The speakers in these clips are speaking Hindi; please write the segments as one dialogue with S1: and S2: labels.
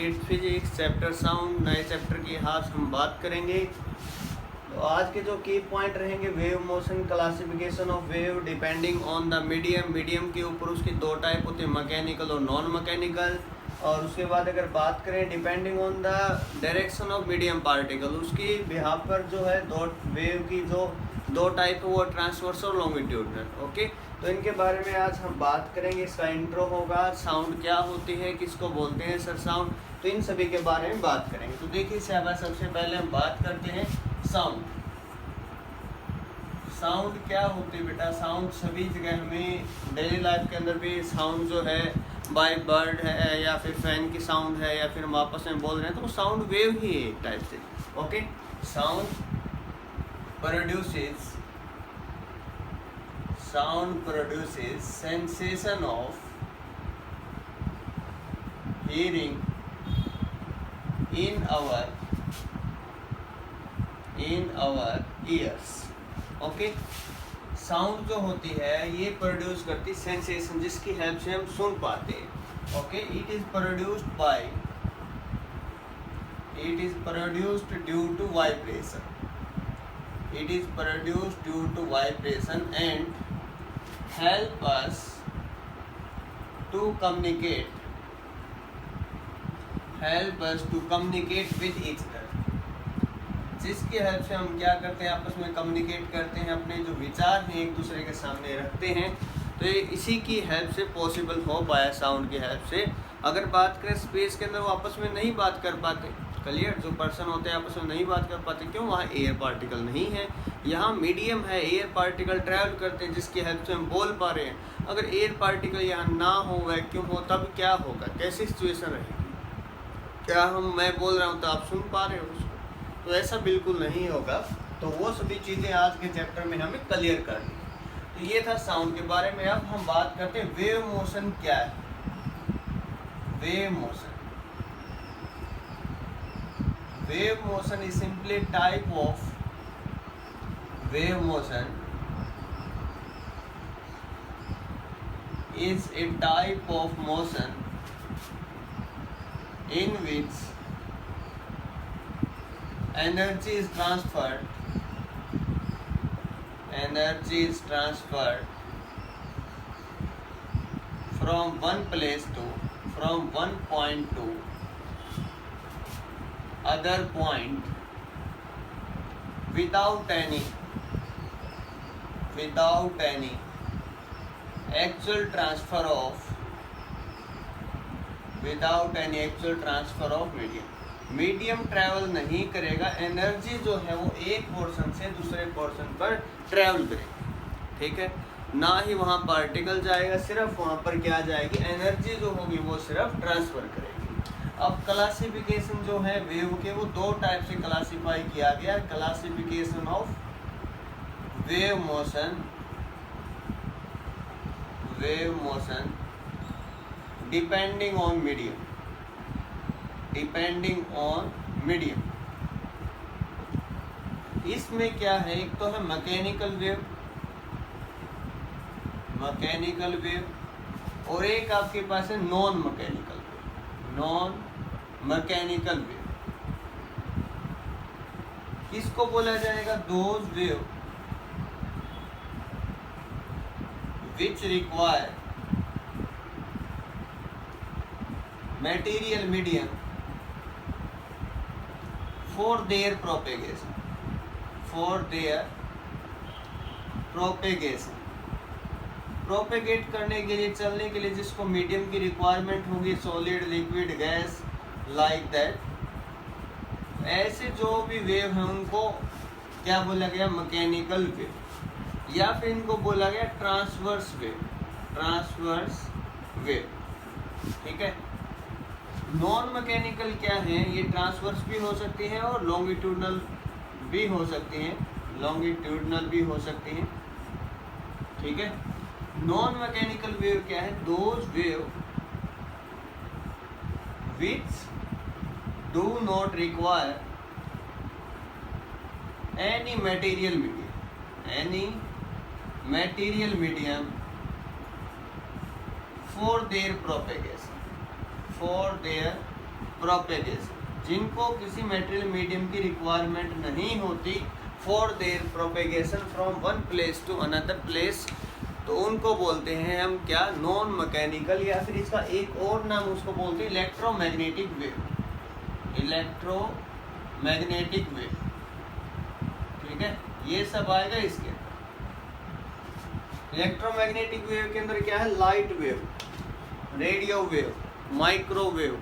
S1: 8 फिजिक्स चैप्टर साउंड नए चैप्टर की आज हम बात करेंगे। तो आज के जो की पॉइंट रहेंगे, wave motion, classification of wave depending on the medium. Medium के ऊपर उसकी दो टाइप होते हैं, मैकेनिकल और नॉन मैकेनिकल। और उसके बाद अगर बात करें depending on the direction of medium particle, उसकी बिहाफ पर जो है दो वेव की जो दो टाइप है वो ट्रांसवर्स और लॉन्गिट्यूडनल। ओके, तो इनके बारे में आज हम बात करेंगे। इसका इंट्रो होगा, साउंड क्या होती है, किसको बोलते हैं सर साउंड, तो इन सभी के बारे में बात करेंगे। तो देखिए साहब, सबसे पहले हम बात करते हैं साउंड। साउंड क्या होती है बेटा? साउंड सभी जगह हमें डेली लाइफ के अंदर भी साउंड जो है बाय बर्ड है या फिर फैन की साउंड है या फिर हम आपस में बोल रहे हैं, तो वो साउंड वेव ही है एक टाइप से। Okay, sound produces sensation of hearing in our ears। Okay, sound जो होती है ये प्रोड्यूस करती सेंसेशन, जिसकी हेल्प से हम सुन पाते हैं। Okay, it is produced due to vibration. It is produced due to vibration and help us to communicate with each other। जिसकी हेल्प से हम क्या करते हैं, आपस में कम्युनिकेट करते हैं, अपने जो विचार हैं एक दूसरे के सामने रखते हैं। तो ये इसी की हेल्प से पॉसिबल हो पाया, साउंड की हेल्प से। अगर बात करें स्पेस के अंदर, वो आपस में नहीं बात कर पाते। क्लियर, जो पर्सन होते हैं आपस में नहीं बात कर पाते, क्यों? वहाँ एयर पार्टिकल नहीं है, यहाँ मीडियम है, एयर पार्टिकल ट्रैवल करते हैं जिसकी हेल्प से हम बोल पा रहे हैं। अगर एयर पार्टिकल यहाँ ना हो, वैक्यूम हो, तब क्या होगा, कैसी सिचुएशन रहेगी? क्या मैं बोल रहा हूँ तो आप सुन पा रहे हो उसको? तो ऐसा बिल्कुल नहीं होगा। तो वो सभी चीज़ें आज के चैप्टर में हमें क्लियर करनी है। तो ये था साउंड के बारे में। अब हम बात करते हैं वेव मोशन क्या है। Wave motion is simply type of wave motion is a type of motion in which energy is transferred from one point to other point without any actual transfer of medium travel नहीं करेगा। एनर्जी जो है वो एक पोर्शन से दूसरे पोर्शन पर ट्रैवल करेगी। ठीक है, ना ही वहाँ पार्टिकल जाएगा, सिर्फ वहाँ पर क्या जाएगी, एनर्जी जो होगी वो सिर्फ ट्रांसफर करेगी। अब क्लासिफिकेशन जो है वेव के, वो दो टाइप से क्लासिफाई किया गया। Classification of wave motion depending on medium. इसमें क्या है, एक तो है मैकेनिकल वेव और एक आपके पास है नॉन मैकेनिकल वेव। किसको बोला जाएगा? Those wave which require material medium for their propagation propagate करने के लिए, चलने के लिए जिसको मीडियम की रिक्वायरमेंट होगी, solid, liquid, gas, like that. ऐसे जो भी वेव हैं उनको क्या बोला गया? मैकेनिकल वेव, या फिर इनको बोला गया ट्रांसवर्स वेव। ठीक है, नॉन मैकेनिकल क्या है? ये ट्रांसवर्स भी हो सकती हैं और लॉन्गिट्यूडनल भी हो सकती हैं। ठीक है, नॉन मैकेनिकल वेव क्या है? Those wave which do not require any material medium for their propagation, जिनको किसी मेटेरियल मीडियम की रिक्वायरमेंट नहीं होती for their propagation from one place to another place, तो उनको बोलते हैं हम क्या, नॉन मैकेनिकल, या फिर इसका एक और नाम उसको बोलते हैं इलेक्ट्रोमैग्नेटिक वेव, इलेक्ट्रोमैग्नेटिक वेव। ठीक है, ये सब आएगा इसके। इलेक्ट्रोमैग्नेटिक वेव के अंदर क्या है, light wave, radio wave, microwave,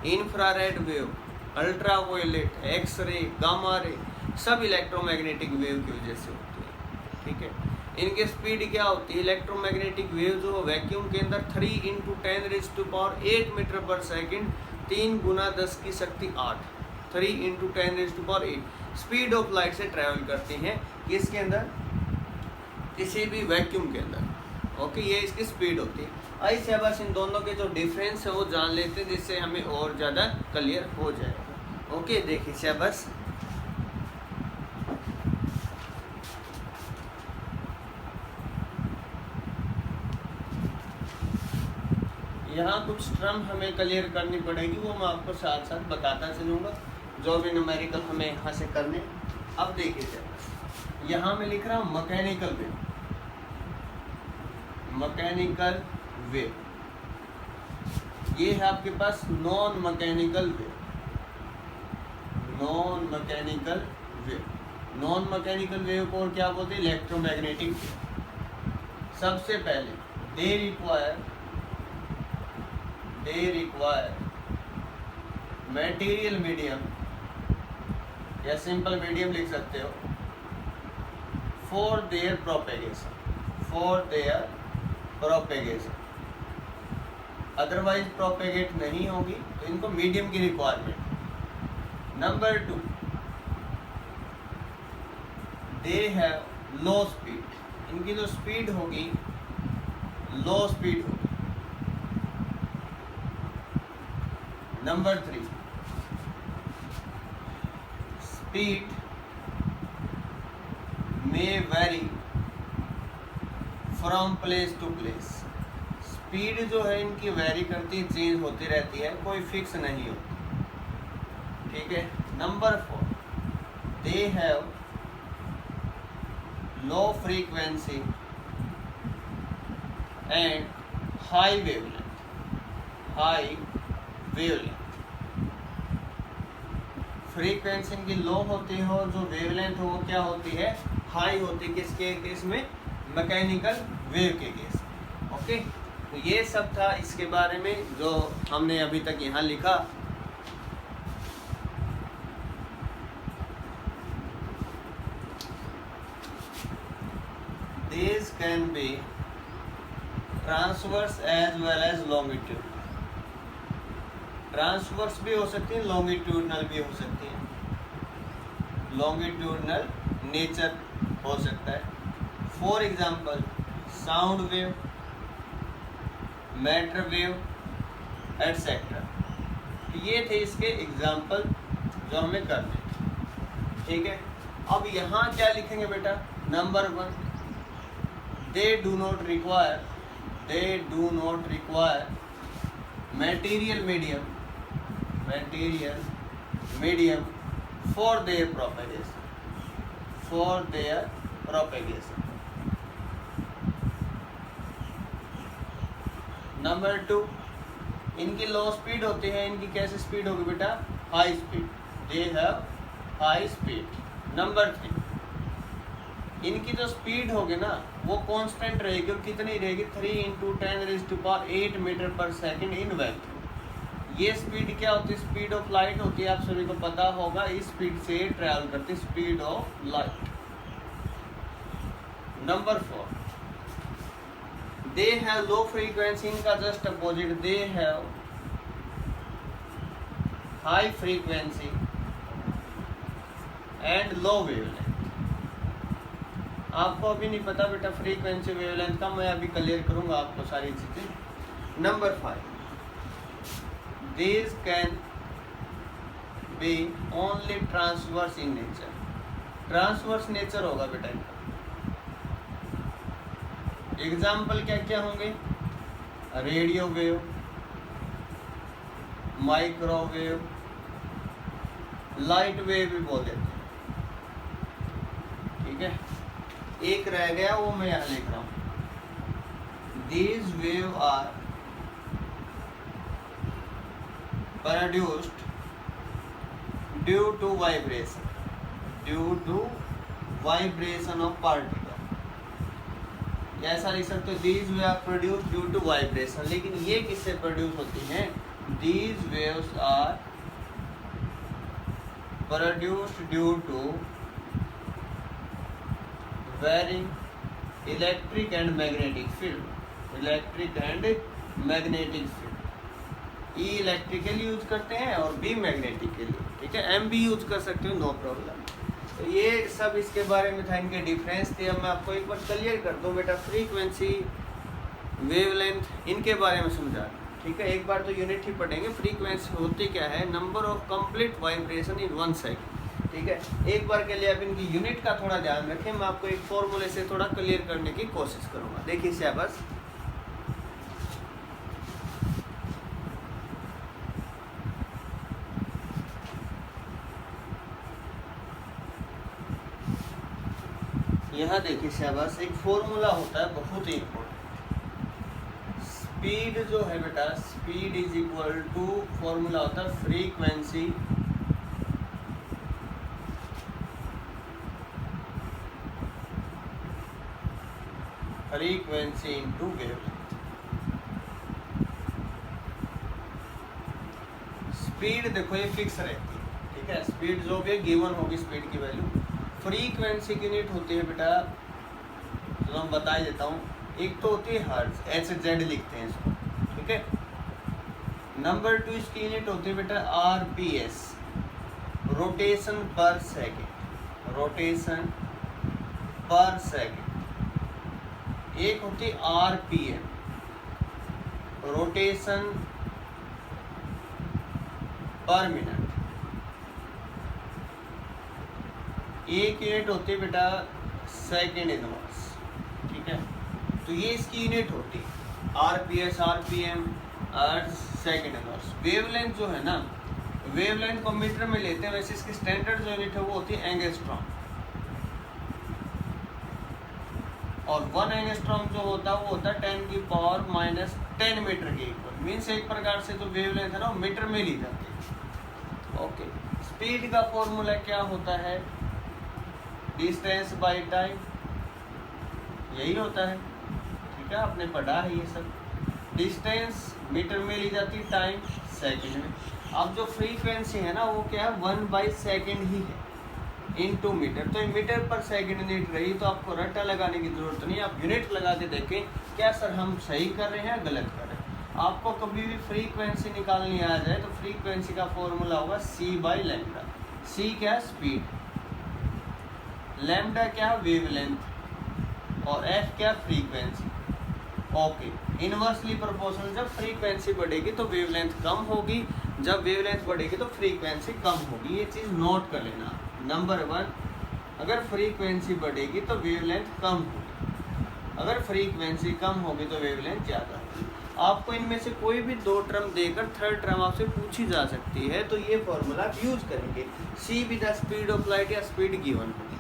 S1: infrared wave, ultraviolet, X-ray, gamma ray, सब इलेक्ट्रोमैग्नेटिक वेव की वजह से होती है। ठीक है, इनकी स्पीड क्या होती है, इलेक्ट्रोमैग्नेटिक वेव जो वैक्यूम के अंदर 3 × 10⁸ मीटर पर सेकंड, 3 × 10⁸, 3 × 10⁸ स्पीड ऑफ लाइट से ट्रैवल करती हैं किसके अंदर, किसी भी वैक्यूम के अंदर। ओके, ये इसकी स्पीड होती है। ऐसे बस इन दोनों के जो डिफरेंस है वो जान लेते हैं, जिससे हमें और ज़्यादा क्लियर हो जाएगा। ओके, देखिए शाबाश, यहाँ कुछ टर्म हमें क्लियर करनी पड़ेगी, वो मैं आपको साथ साथ बताता चलूँगा, जो भी न्यूमेरिकल हमें यहाँ से करने। अब देखिए शाबाश, यहाँ मैं लिख रहा हूँ मैकेनिकल वेव, मैकेनिकल वेव, ये है आपके पास non mechanical wave, non mechanical wave. Non mechanical wave को और क्या बोलते हैं, इलेक्ट्रोमैग्नेटिक वेव। सबसे पहले दे रिक्वायर मटेरियल मीडियम, या सिंपल मीडियम लिख सकते हो, for their propagation, otherwise propagate नहीं होगी, तो इनको मीडियम की requirement. Number 2, they have low speed, इनकी जो स्पीड होगी लो स्पीड होगी। Number 3, speed may vary from place to place, speed जो है इनकी वेरी करती है, चेंज होती रहती है, कोई फिक्स नहीं होती। ठीक है। Number 4, they have low frequency and high wavelength, frequency इनकी लो होती है और जो वेवलेंथ है वो क्या होती है, हाई होती है। किसके केस में, मैकेनिकल वेव के केस। ओके, तो ये सब था इसके बारे में जो हमने अभी तक यहाँ लिखा। These can be transverse as well as longitudinal, transverse भी हो सकती है, लॉन्गिट्यूडनल भी हो सकती है, लॉन्गिट्यूडनल नेचर हो सकता है। For example sound wave, matter wave, etcetera. ये थे इसके एग्जांपल जो हमें करने। ठीक है, अब यहाँ क्या लिखेंगे बेटा, number 1, they do not require material medium for their propagation, number 2, इनकी लो स्पीड होती है, इनकी कैसे स्पीड होगी बेटा, high speed, they have high speed. Number 3, इनकी जो स्पीड होगी ना वो कांस्टेंट रहेगी, और कितनी रहेगी, 3 × 10⁸ मीटर पर सेकंड इन वैक्यूम। ये स्पीड क्या होती है, स्पीड ऑफ लाइट होती है, आप सभी को पता होगा, इस स्पीड से ट्रैवल करती है, speed of light. Number 4, they have low frequency, इनका just opposite, they have high frequency and low wavelength. आपको अभी नहीं पता बेटा फ्रीक्वेंसी वेवलेंथ का, मैं अभी क्लियर करूंगा आपको सारी चीजें। Number 5, these can be only transverse in nature, transverse nature होगा बेटा इनका। एग्जाम्पल क्या क्या होंगे, radio wave, microwave, light wave भी बोल देते हैं। ठीक है, एक रह गया वो मैं यहाँ लिख रहा हूँ। These waves are produced due to vibration, due to vibration of particle। ऐसा लिख सकते हो, these waves are produced due to vibration, लेकिन ये किससे प्रोड्यूस होती हैं? These waves are produced due to varying electric and magnetic field, electric and magnetic field. E electrical use करते हैं और बी मैग्नेटिक के लिए। ठीक है, एम भी यूज कर सकते हो, नो प्रॉब्लम। तो ये सब इसके बारे में था, इनके डिफरेंस थे। अब मैं आपको एक बार क्लियर कर दूं बेटा, फ्रीक्वेंसी, वेवलेंथ, इनके बारे में समझा। ठीक है, एक बार तो यूनिट ही पढ़ेंगे। फ्रीक्वेंसी होती क्या है? Number of complete vibration in 1 second. ठीक है, एक बार के लिए आप इनकी यूनिट का थोड़ा ध्यान रखें। मैं आपको एक फॉर्मूले से थोड़ा क्लियर करने की कोशिश करूंगा। देखिए शाबाश, यहाँ देखिए शाबाश, एक फॉर्मूला होता है बहुत ही इम्पोर्टेंट। स्पीड जो है बेटा, speed is equal to, formula होता है फ्रीक्वेंसी इनटू वेवलेंथ। स्पीड देखो ये फिक्स रहती है। ठीक है, स्पीड जो भी गिवन होगी स्पीड की वैल्यू। फ्रीक्वेंसी की यूनिट होती है बेटा, तो मैं बता ही देता हूँ। एक तो होती है हर्ट्ज, HZ लिखते हैं इसको। ठीक है, नंबर 2 इसकी यूनिट होती है बेटा RPS, रोटेशन पर सेकेंड, रोटेशन पर सेकेंड। एक होती है RPM, रोटेशन पर मिनट। एक यूनिट होती है बेटा सेकेंड इनवर्स। ठीक है, तो ये इसकी यूनिट होती है RPS, RPM, hertz, second inverse. Wavelength जो है ना, वेवलेंथ को मीटर में लेते हैं, वैसे इसकी स्टैंडर्ड जो यूनिट है वो होती है एंगस्ट्रॉम। और 1 एंगस्ट्रॉम जो होता है वो होता है 10⁻⁻10 मीटर के इक्वल। मीन्स एक प्रकार से जो वेवलेंथ है ना वो मीटर में ली जाती है। ओके, स्पीड का फॉर्मूला क्या होता है? डिस्टेंस बाय टाइम, यही होता है। ठीक है, आपने पढ़ा है ये सब। डिस्टेंस मीटर में ली जाती है, टाइम सेकंड में। अब जो फ्रीक्वेंसी है ना वो क्या है? 1/सेकंड ही है, इनटू मीटर। तो मीटर पर सेकंड यूनिट रही, तो आपको रट्टा लगाने की जरूरत नहीं। आप यूनिट लगा के देखें क्या सर हम सही कर रहे हैं गलत कर रहे हैं। आपको कभी भी फ्रीक्वेंसी निकालनी आ जाए तो फ्रीक्वेंसी का फॉर्मूला होगा C/λ। C क्या? स्पीड। लैम्डा क्या? वेवलेंथ। और F क्या? फ्रीक्वेंसी। Okay, inversely proportional. जब फ्रीक्वेंसी बढ़ेगी तो वेवलेंथ कम होगी, जब वेवलेंथ बढ़ेगी तो फ्रीक्वेंसी कम होगी। ये चीज़ नोट कर लेना। नंबर 1, अगर फ्रीक्वेंसी बढ़ेगी तो वेवलेंथ कम होगी, अगर फ्रीक्वेंसी कम होगी तो वेवलेंथ ज़्यादा होगी। आपको इनमें से कोई भी 2 टर्म देकर थर्ड टर्म आपसे पूछी जा सकती है, तो ये फॉर्मूला आप यूज करेंगे। C भी द स्पीड ऑफ लाइट या स्पीड गिवन होगी।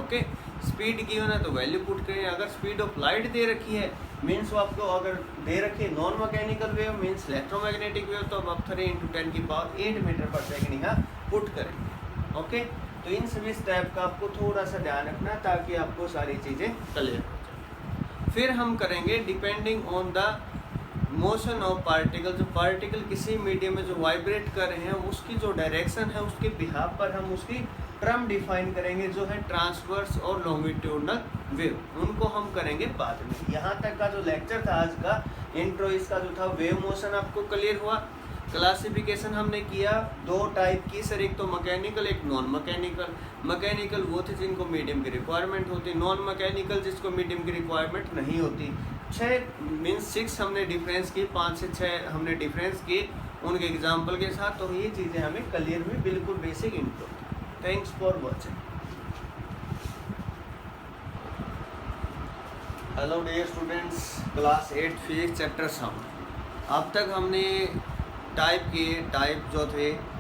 S1: ओके, स्पीड गिवन है तो वैल्यू पुट करें। अगर स्पीड ऑफ लाइट दे रखी है मीन्स वो आपको अगर दे रखी है non mechanical wave means electromagnetic wave, तो आप 3 × 10⁸ मीटर पर सेकंड यहाँ पुट करेंगे। ओके, तो इन सभी स्टेप का आपको थोड़ा सा ध्यान रखना ताकि आपको सारी चीज़ें क्लियर हो जाए। फिर हम करेंगे depending on the motion of particle. जो पार्टिकल किसी मीडियम में जो वाइब्रेट कर रहे हैं उसकी जो डायरेक्शन है उसके बिहाफ पर हम उसकी टर्म डिफाइन करेंगे, जो है ट्रांसवर्स और लॉन्गिट्यूडनल वेव। उनको हम करेंगे बाद में। यहाँ तक का जो लेक्चर था आज का इंट्रो, इसका जो था वेव मोशन आपको क्लियर हुआ। क्लासिफिकेशन हमने किया 2 टाइप की सर, एक तो मैकेनिकल, एक नॉन मैकेनिकल। मैकेनिकल वो थे जिनको मीडियम की रिक्वायरमेंट होती, नॉन मैकेनिकल जिसको मीडियम की रिक्वायरमेंट नहीं होती। 6 हमने डिफरेंस की, 5 से 6 हमने डिफरेंस किए उनके एग्जाम्पल के साथ। तो ये चीज़ें हमें क्लियर हुई, बिल्कुल basic intro. Thanks for watching. Hello dear students, class 8 physics chapter sound. अब तक हमने टाइप जो थे,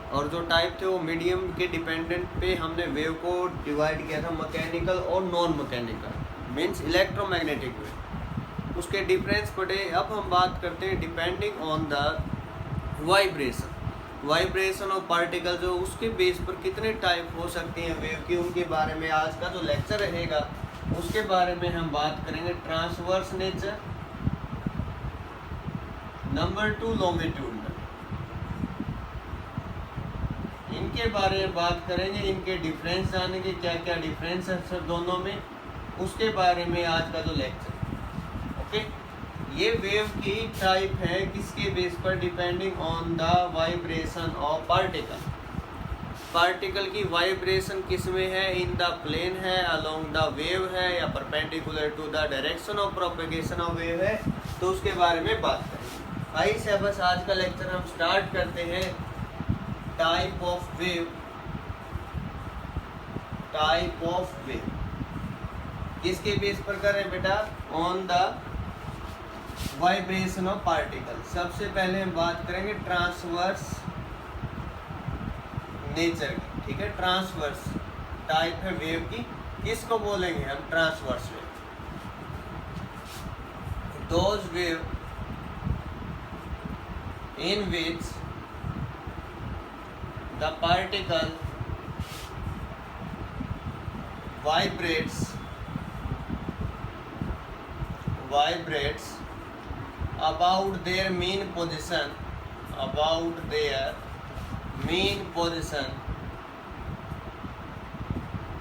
S1: और जो टाइप थे वो मीडियम के डिपेंडेंट पे हमने वेव को डिवाइड किया था, मैकेनिकल और non mechanical means electromagnetic wave. उसके डिफरेंस पड़े। अब हम बात करते हैं depending on the vibration of particle, जो उसके बेस पर कितने टाइप हो सकती हैं वेव की, उनके बारे में आज का जो लेक्चर रहेगा उसके बारे में हम बात करेंगे। ट्रांसवर्स नेचर, नंबर 2 लॉन्गिट्यूडनल, इनके बारे में बात करेंगे, इनके डिफरेंस जानेंगे, क्या क्या डिफरेंस है सर दोनों में, उसके बारे में आज का जो लेक्चर। ओके, ये वेव की टाइप है किसके बेस पर, depending on the vibration of particle की वाइब्रेशन किस में है, इन द प्लेन है, अलोंग द वेव है, या perpendicular to the direction of propagation of wave है, तो उसके बारे में बात करेंगे। आइए से बस आज का लेक्चर हम स्टार्ट करते हैं। टाइप ऑफ वेव किसके बेस पर कर रहे हैं बेटा, on the vibration of particle. सबसे पहले हम बात करेंगे ट्रांसवर्स नेचर की, ठीक है। ट्रांसवर्स टाइप है वेव की, किसको बोलेंगे हम, transverse wave. Those wave in which the particle vibrates about their mean position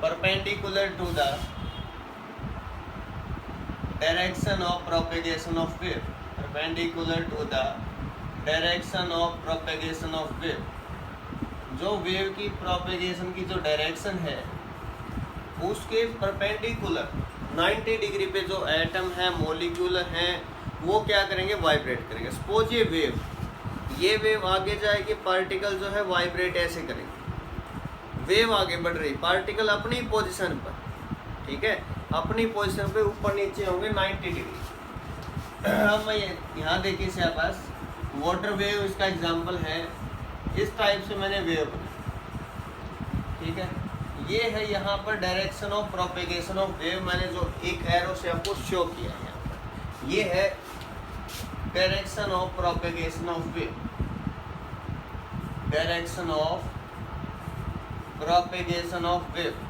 S1: perpendicular to the direction of propagation of wave, जो वेव की प्रोपेगेशन की जो डायरेक्शन है उसके परपेंडिकुलर 90 डिग्री पे जो एटम है, मॉलिक्यूल हैं, वो क्या करेंगे, वाइब्रेट करेंगे। सपोज ये वेव आगे जाएगी, पार्टिकल जो है वाइब्रेट ऐसे करेंगे, वेव आगे बढ़ रही, पार्टिकल अपनी पोजीशन पर, ठीक है, अपनी पोजीशन पे ऊपर नीचे होंगे 90 डिग्री। अब मैं यहाँ देखिए इसके पास वाटर वेव इसका एग्जांपल है, इस टाइप से मैंने वेव बनाई, ठीक है। ये है यहाँ पर direction of propagation of wave, मैंने जो एक एरो से आपको शो किया है यहाँ पर, ये है direction of propagation of wave,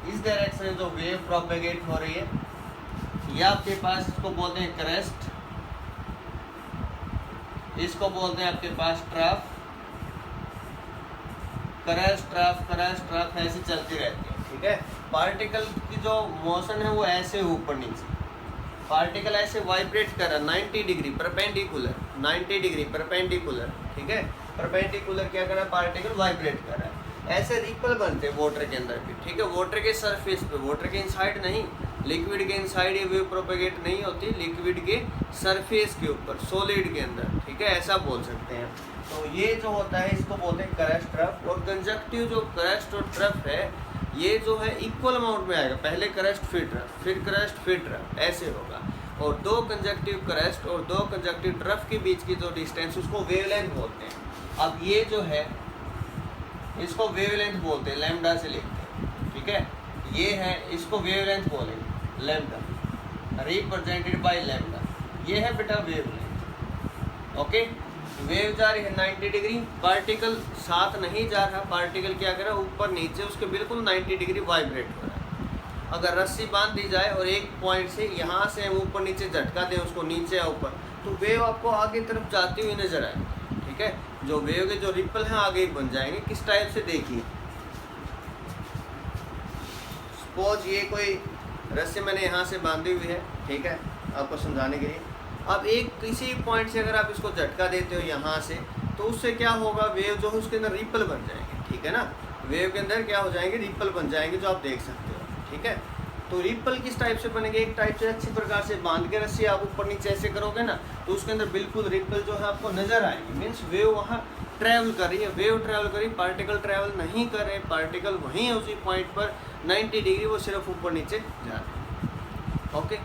S1: इस डायरेक्शन में जो वेव प्रोपेगेट हो रही है, ये आपके पास, इसको बोलते हैं क्रेस्ट, इसको बोलते हैं आपके पास ट्रफ, ट्रफ ऐसे चलती रहती है, ठीक है। पार्टिकल की जो मोशन है वो ऐसे ऊपर नीचे, पार्टिकल ऐसे वाइब्रेट कर रहा है 90 डिग्री परपेंडिकुलर, ठीक है। परपेंडिकुलर क्या कर रहा है, पार्टिकल वाइब्रेट कर रहा है। ऐसे रिपल बनते हैं वाटर के अंदर भी, ठीक है, वाटर के सरफेस पे, वाटर के इनसाइड नहीं, लिक्विड के इनसाइड ये वेव प्रोपेगेट नहीं होती, लिक्विड के सरफेस के ऊपर, सॉलिड के अंदर, ठीक है, ऐसा बोल सकते हैं। तो ये जो होता है इसको बोलते हैं क्रस्ट ट्रफ। और कंजक्टिव जो क्रस्ट और ट्रफ है, ये जो है इक्वल अमाउंट में आएगा, पहले क्रस्ट फिर ट्रफ, फिर क्रस्ट फिर ट्रफ, ऐसे होगा। और दो कंजक्टिव क्रस्ट और दो कंजक्टिव ट्रफ के बीच की जो डिस्टेंस, उसको वेवलेंथ बोलते हैं। अब ये जो है इसको वेवलेंथ बोलते हैं, लैम्डा से लिखते हैं, ठीक है। ये है, इसको वेवलेंथ बोलेंगे, लैम्डा रिप्रेजेंटेड बाय लैम्डा, ये है बेटा वेवलेंथ। ओके, वेव जा रही है 90 डिग्री, पार्टिकल साथ नहीं जा रहा, पार्टिकल क्या कर रहा है, ऊपर नीचे उसके बिल्कुल 90 डिग्री वाइब्रेट हो रहा है। अगर रस्सी बांध दी जाए और एक पॉइंट से यहाँ से हम ऊपर नीचे झटका दें उसको, नीचे या ऊपर, तो वेव आपको आगे तरफ जाती हुई नजर आएगी, ठीक है। जो वेव के जो रिपल हैं आगे ही बन जाएंगे, किस टाइप से, देखिए सपोज ये कोई रस्सी मैंने यहाँ से बांधी हुई है, ठीक है, आपको समझाने के लिए। अब एक किसी पॉइंट से अगर आप इसको झटका देते हो यहाँ से, तो उससे क्या होगा, वेव जो है उसके अंदर रिपल बन जाएंगे, ठीक है ना। वेव के अंदर क्या हो जाएंगे, रिपल बन जाएंगे, जो आप देख सकते हो, ठीक है। तो रिपल किस टाइप से बनेंगे, एक टाइप से अच्छी प्रकार से बांध के रस्सी आप ऊपर नीचे ऐसे करोगे ना, तो उसके अंदर बिल्कुल रिपल जो है आपको नजर आएगी, मीन्स वेव वहाँ ट्रैवल कर रही है, वेव ट्रैवल कर रही, पार्टिकल ट्रैवल नहीं कर रहे, पार्टिकल वहीं है उसी पॉइंट पर 90 डिग्री, वो सिर्फ ऊपर नीचे जा रहे हैं। ओके,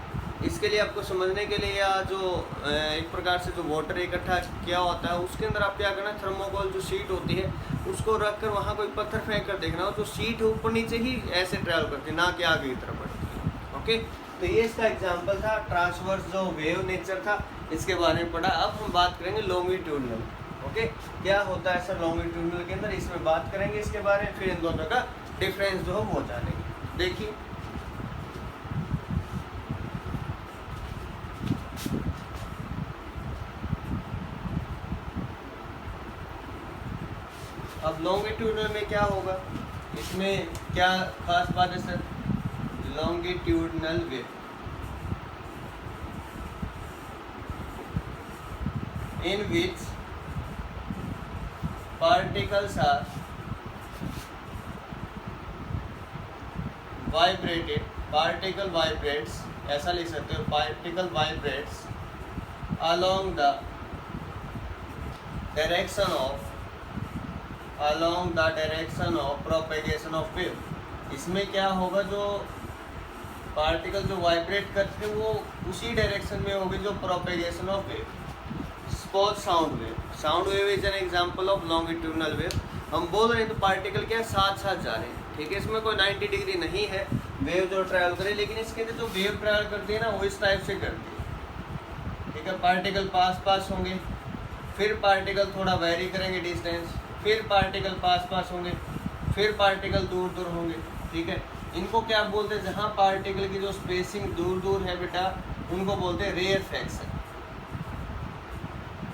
S1: इसके लिए आपको समझने के लिए, या जो एक प्रकार से जो वाटर इकट्ठा क्या होता है उसके अंदर आप क्या करना, थर्मोकोल जो शीट होती है उसको रख कर वहाँ कोई पत्थर फेंक कर देखना हो, तो शीट ऊपर नीचे ही ऐसे ट्रैवल करती है, ना कि आगे की तरफ बढ़ती है। ओके, तो ये इसका एग्जाम्पल था, ट्रांसवर्स जो वेव नेचर था इसके बारे में पढ़ा। अब हम बात करेंगे लॉन्गिट्यूडनल। ओके, क्या होता है सर लॉन्गिट्यूडनल के अंदर, इसमें बात करेंगे इसके बारे में, फिर इन दोनों का डिफरेंस जो हो वो जानेंगे। देखिए अब लॉन्गिट्यूडनल में क्या होगा, इसमें क्या खास बात है sir, longitudinal wave in which particles are vibrated, particle vibrates, ऐसा लिख सकते हो, particle vibrates along the direction of propagation of wave। इसमें क्या होगा, जो पार्टिकल जो वाइब्रेट करते हैं वो उसी डायरेक्शन में होगी जो propagation of wave. Suppose sound wave is an example of longitudinal wave. हम बोल रहे हैं तो पार्टिकल क्या साथ साथ जा रहे हैं, ठीक है, इसमें कोई 90 डिग्री नहीं है वेव जो ट्रैवल करे, लेकिन इसके अंदर जो वेव ट्रैवल करती है ना वो इस टाइप से करती है, ठीक है। पार्टिकल पास होंगे, फिर पार्टिकल थोड़ा वेरी करेंगे डिस्टेंस, फिर पार्टिकल पास होंगे, फिर पार्टिकल दूर होंगे, ठीक है। इनको क्या बोलते हैं, जहाँ पार्टिकल की जो स्पेसिंग दूर है बेटा उनको बोलते हैं रेयरफैक्शन,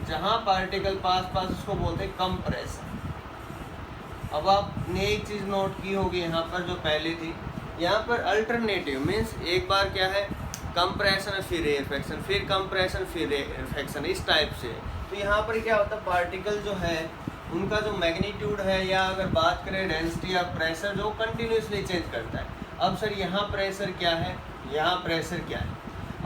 S1: जहाँ पार्टिकल पास उसको बोलते हैं कंप्रेशन। अब आपने एक चीज़ नोट की होगी यहाँ पर जो पहले थी, यहाँ पर अल्टरनेटिव मीन्स एक बार क्या है कंप्रेशन फिर रेयरफैक्शन, फिर कंप्रेशन फिर रेयरफैक्शन, इस टाइप से। तो यहाँ पर क्या होता है, पार्टिकल जो है उनका जो मैग्नीट्यूड है, या अगर बात करें डेंसिटी या प्रेशर, जो कंटिन्यूसली चेंज करता है। अब सर यहाँ प्रेशर क्या है, यहाँ प्रेशर क्या है,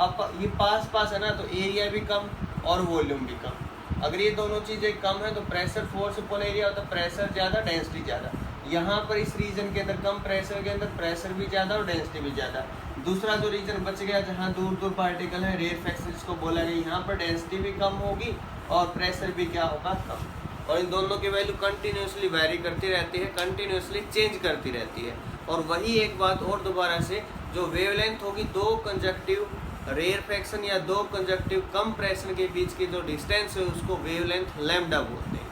S1: अब ये पास है ना, तो एरिया भी कम और वॉल्यूम भी कम। अगर ये दोनों चीज़ें कम है तो प्रेशर फोर्स अपॉन एरिया होता है, प्रेशर ज़्यादा डेंसिटी ज़्यादा। यहाँ पर इस रीजन के अंदर कम प्रेशर के अंदर प्रेशर भी ज़्यादा और डेंसिटी भी ज़्यादा। दूसरा जो रीजन बच गया जहाँ दूर पार्टिकल है, रेयरफैक्शन जिसको बोला गया, यहाँ पर डेंसिटी भी कम होगी और प्रेशर भी क्या होगा, कम। और इन दोनों की वैल्यू कंटिन्यूसली वैरी करती रहती है, कंटिन्यूसली चेंज करती रहती है। और वही एक बात और दोबारा से, जो वेवलेंथ होगी दो कंजक्टिव रेयरफैक्शन या दो कंजक्टिव कंप्रेशन के बीच की जो डिस्टेंस है उसको वेवलेंथ लैम्डा बोलते हैं।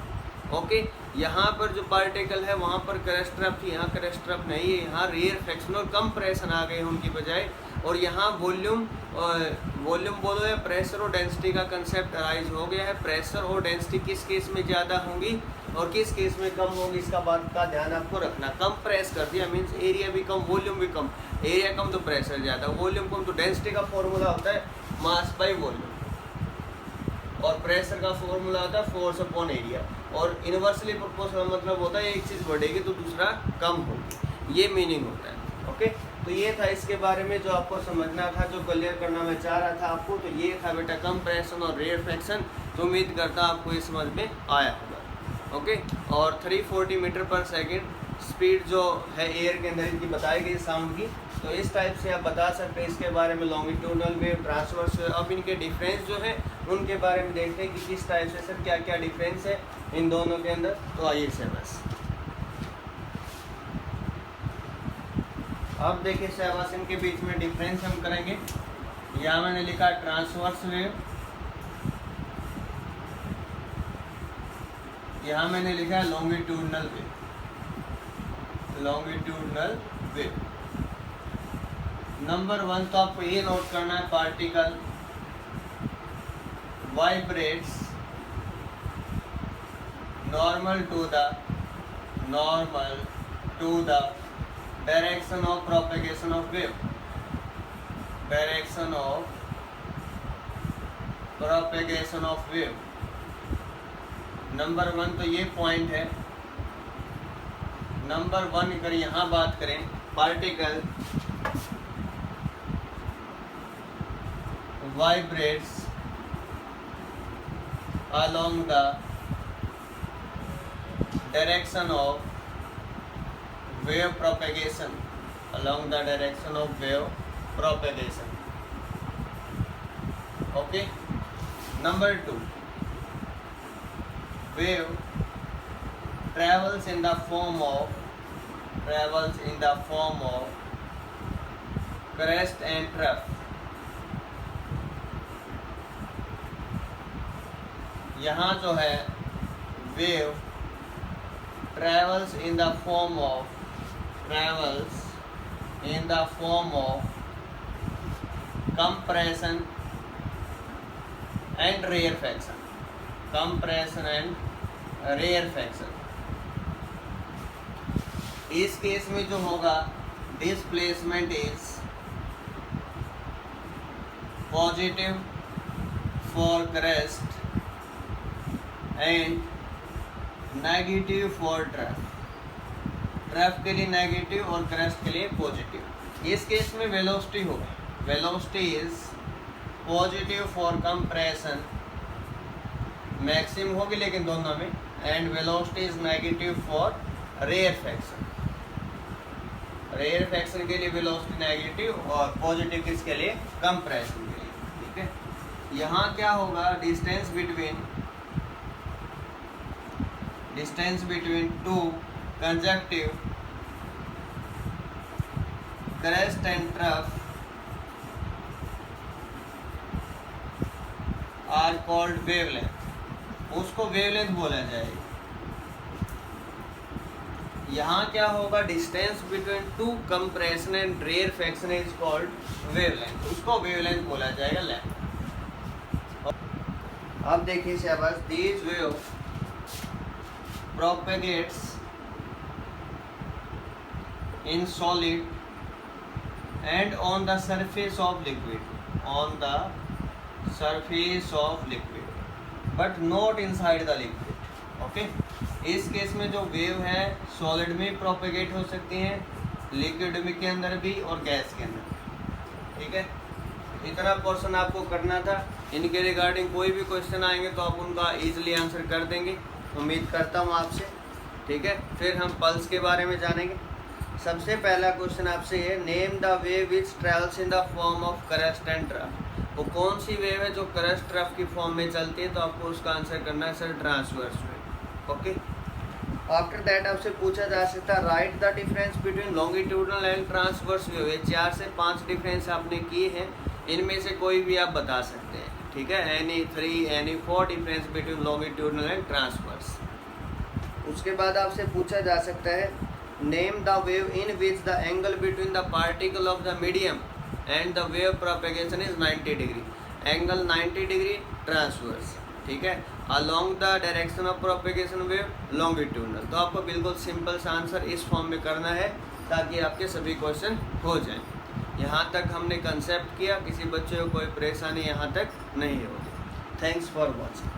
S1: ओके, यहाँ पर जो पार्टिकल है वहाँ पर क्रस्ट्रप थी, यहाँ क्रस्ट्रप नहीं है, यहाँ रेयरफैक्शन और कंप्रेशन आ गए उनकी बजाय। और यहाँ वॉल्यूम बोलो या प्रेशर और डेंसिटी का कंसेप्ट अराइज हो गया है। प्रेशर और डेंसिटी किस केस में ज़्यादा होंगी और किस केस में कम होगी, इसका बात का ध्यान आपको रखना। कम प्रेस कर दिया मीन्स एरिया भी कम, वॉल्यूम भी कम। एरिया कम तो प्रेशर ज़्यादा, वॉल्यूम कम तो डेंसिटी का फॉर्मूला होता है मास बाई वॉल्यूम, और प्रेशर का फॉर्मूला होता है फोर्स अपॉन एरिया। और इनवर्सली प्रोपोर्शनल मतलब होता है एक चीज़ बढ़ेगी तो दूसरा कम होगी, ये मीनिंग होता है। ओके, तो ये था इसके बारे में जो आपको समझना था, जो क्लियर करना मैं चाह रहा था आपको। तो ये था बेटा कंप्रेशन और रेयरफैक्शन। तो उम्मीद करता आपको ये समझ में आया होगा। ओके, और 340 मीटर पर सेकेंड स्पीड जो है एयर के अंदर इनकी बताई गई साउंड की। तो इस टाइप से आप बता सकते हैं इसके बारे में, लॉन्गिट्यूडनल वेव, ट्रांसवर्स वेव। अब इनके डिफरेंस जो है उनके बारे में देखते हैं कि किस टाइप से सर क्या क्या डिफरेंस है इन दोनों के अंदर। तो आइए से बस अब देखिए शहबाज, इनके बीच में डिफरेंस हम करेंगे। यहाँ मैंने लिखा ट्रांसवर्स वेव, यहाँ मैंने लिखा है longitudinal wave. Longitudinal wave number 1 तो आपको ये नोट करना है, particle vibrates normal to the direction of propagation of wave. Direction of propagation of wave number 1 तो ये पॉइंट है। नंबर 1 अगर यहाँ बात करें, particle vibrates along the direction of wave propagation, along the direction of wave propagation। Okay. Number 2, wave travels in the form of crest and trough. यहाँ जो है wave travels in the form of compression and rarefaction. इस केस में जो होगा displacement is positive for crest and negative for trough के लिए नेगेटिव और क्रेस्ट के लिए पॉजिटिव। इस केस में वेलोसिटी होगा, velocity is positive for compression maximum होगी लेकिन दोनों में, and velocity is negative for rarefaction के लिए वेलोसिटी नेगेटिव और पॉजिटिव किसके लिए, कंप्रेशन के लिए। ठीक है, यहाँ क्या होगा, distance between two conjunctive crest and trough are called wavelength, उसको वेवलेंथ बोला जाएगा। यहाँ क्या होगा, distance between two compression and rarefaction is called wavelength, उसको वेवलेंथ बोला जाएगा, लेंथ। अब देखिए शाबाश, these wave propagates in solid and on the surface of liquid, but not inside the liquid. Okay, इस केस में जो वेव है सॉलिड में प्रोपेगेट हो सकती हैं, लिक्विड में के अंदर भी और गैस के अंदर। ठीक है, इतना पोर्शन आपको करना था। इनके रिगार्डिंग कोई भी क्वेश्चन आएंगे तो आप उनका इजीली आंसर कर देंगे, उम्मीद करता हूँ आपसे। ठीक है, फिर हम पल्स के बारे में जानेंगे। सबसे पहला क्वेश्चन आपसे ये, name the wave which travels in the form of crest and trough. वो कौन सी वेव है जो क्रेस्ट ट्रफ की फॉर्म में चलती है, तो आपको उसका आंसर करना है sir transverse wave. Okay, after that आपसे पूछा जा सकता है, right the difference between longitudinal and transverse wave. ये 4 से 5 डिफरेंस आपने किए हैं, इनमें से कोई भी आप बता सकते हैं। ठीक है, any 3 any 4 difference between longitudinal and transverse. उसके बाद आपसे पूछा जा सकता है, name the wave in which the angle between the particle of the medium and the wave propagation is 90 degree. Angle 90 degree transverse. ठीक है, along the direction of propagation wave longitudinal. तो आपको बिल्कुल सिंपल सा आंसर इस फॉर्म में करना है ताकि आपके सभी क्वेश्चन हो जाएं। यहाँ तक हमने कंसेप्ट किया, किसी बच्चे को कोई परेशानी यहाँ तक नहीं होगी। Thanks for watching.